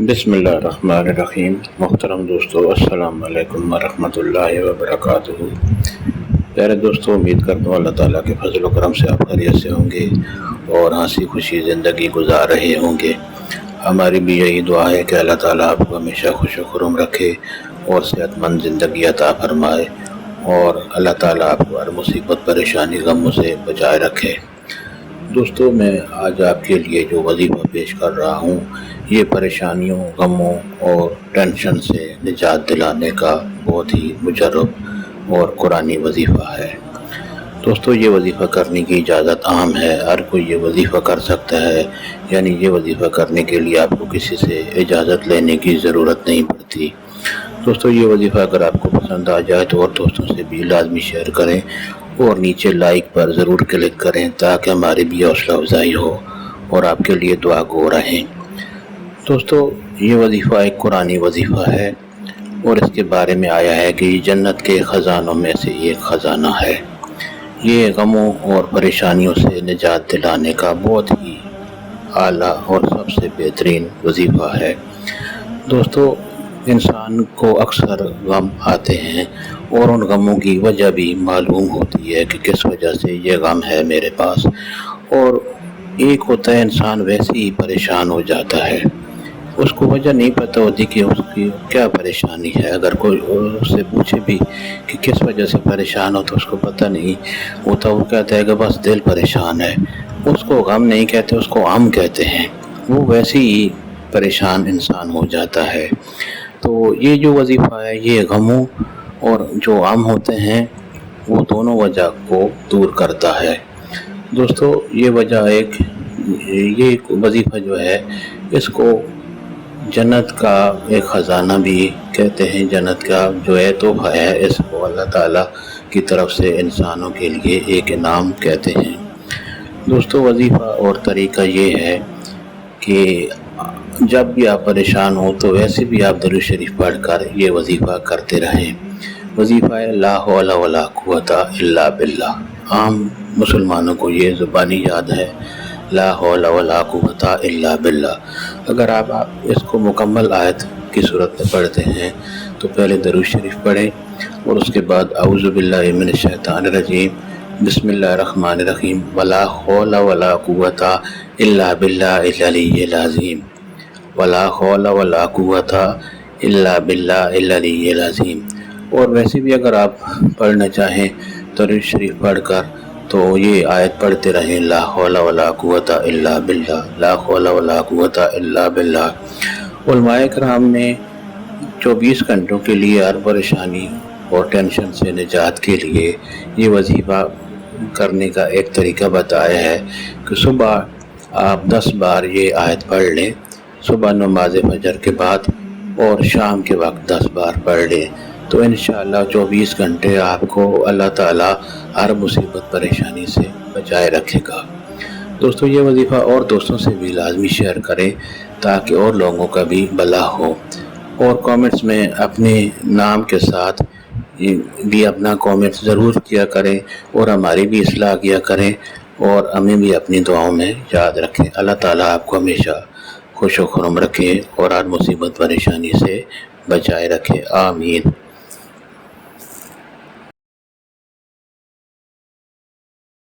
بسم اللہ الرحمن الرحیم۔ محترم دوستو، السلام علیکم ورحمۃ اللہ وبرکاتہ۔ پیارے دوستو، امید کرتا ہوں اللہ تعالیٰ کے فضل و کرم سے آپ خیریت سے ہوں گے اور ہنسی خوشی زندگی گزار رہے ہوں گے۔ ہماری بھی یہی دعا ہے کہ اللہ تعالیٰ آپ کو ہمیشہ خوش و خرم رکھے اور صحت مند زندگی عطا فرمائے، اور اللہ تعالیٰ آپ کو ہر مصیبت پریشانی غموں سے بچائے رکھے۔ دوستو، میں آج آپ کے لیے جو وظیفہ پیش کر رہا ہوں، یہ پریشانیوں، غموں اور ٹینشن سے نجات دلانے کا بہت ہی مجرب اور قرآنی وظیفہ ہے۔ دوستو، یہ وظیفہ کرنے کی اجازت عام ہے، ہر کوئی یہ وظیفہ کر سکتا ہے، یعنی یہ وظیفہ کرنے کے لیے آپ کو کسی سے اجازت لینے کی ضرورت نہیں پڑتی۔ دوستو، یہ وظیفہ اگر آپ کو پسند آ جائے تو اور دوستوں سے بھی لازمی شیئر کریں اور نیچے لائک پر ضرور کلک کریں تاکہ ہماری بھی حوصلہ افزائی ہو اور آپ کے لیے دعا گو رہیں۔ دوستو، یہ وظیفہ ایک قرآنی وظیفہ ہے اور اس کے بارے میں آیا ہے کہ یہ جنت کے خزانوں میں سے ایک خزانہ ہے۔ یہ غموں اور پریشانیوں سے نجات دلانے کا بہت ہی اعلیٰ اور سب سے بہترین وظیفہ ہے۔ دوستو، انسان کو اکثر غم آتے ہیں اور ان غموں کی وجہ بھی معلوم ہوتی ہے کہ کس وجہ سے یہ غم ہے میرے پاس، اور ایک ہوتا ہے انسان ویسے ہی پریشان ہو جاتا ہے، اس کو وجہ نہیں پتہ ہوتی کہ اس کی کیا پریشانی ہے۔ اگر کوئی اس سے پوچھے بھی کہ کس وجہ سے پریشان ہو تو اس کو پتہ نہیں ہوتا، وہ کہتا ہے کہ بس دل پریشان ہے۔ اس کو غم نہیں کہتے، اس کو غم کہتے ہیں، وہ ویسے ہی پریشان انسان ہو جاتا ہے۔ تو یہ جو وظیفہ ہے، یہ غموں اور جو غم ہوتے ہیں وہ دونوں وجہ کو دور کرتا ہے۔ دوستو، یہ وظیفہ جو ہے، اس کو جنت کا ایک خزانہ بھی کہتے ہیں۔ جنت کا جو ہے تحفہ ہے، اس کو اللہ تعالیٰ کی طرف سے انسانوں کے لیے ایک انعام کہتے ہیں۔ دوستو، وظیفہ اور طریقہ یہ ہے کہ جب بھی آپ پریشان ہو تو ویسے بھی آپ درود شریف پڑھ کر یہ وظیفہ کرتے رہیں۔ وظیفہ ہے لا حول ولا قوت الا باللہ۔ عام مسلمانوں کو یہ زبانی یاد ہے، لا حول ولا قوت الا باللہ۔ اگر آپ اس کو مکمل آیت کی صورت میں پڑھتے ہیں تو پہلے درود شریف پڑھیں اور اس کے بعد اعوذ باللہ من الشیطان الرجیم، بسم اللہ الرحمن الرحیم، ولا حول ولا قوت الا باللہ العلی العظیم، ولا حول ولا قوت الا باللہ العلی العظیم۔ اور ویسے بھی اگر آپ پڑھنا چاہیں درود شریف پڑھ کر تو یہ آیت پڑھتے رہیں، لا حول ولا قوت الا باللہ، لا حول ولا قوت الا باللہ۔ علماء کرام نے 24 گھنٹوں کے لیے ہر پریشانی اور ٹینشن سے نجات کے لیے یہ وظیفہ کرنے کا ایک طریقہ بتایا ہے کہ صبح آپ 10 بار یہ آیت پڑھ لیں، صبح نماز فجر کے بعد اور شام کے وقت 10 بار پڑھ لیں، تو انشاءاللہ 24 گھنٹے آپ کو اللہ تعالیٰ ہر مصیبت پریشانی سے بچائے رکھے گا۔ دوستو، یہ وظیفہ اور دوستوں سے بھی لازمی شیئر کریں تاکہ اور لوگوں کا بھی بھلا ہو، اور کامنٹس میں اپنے نام کے ساتھ بھی اپنا کامنٹ ضرور کیا کریں اور ہماری بھی اصلاح کیا کریں اور ہمیں بھی اپنی دعاؤں میں یاد رکھیں۔ اللہ تعالیٰ آپ کو ہمیشہ خوش و خرم رکھے اور ہر مصیبت پریشانی سے بچائے رکھے، آمین۔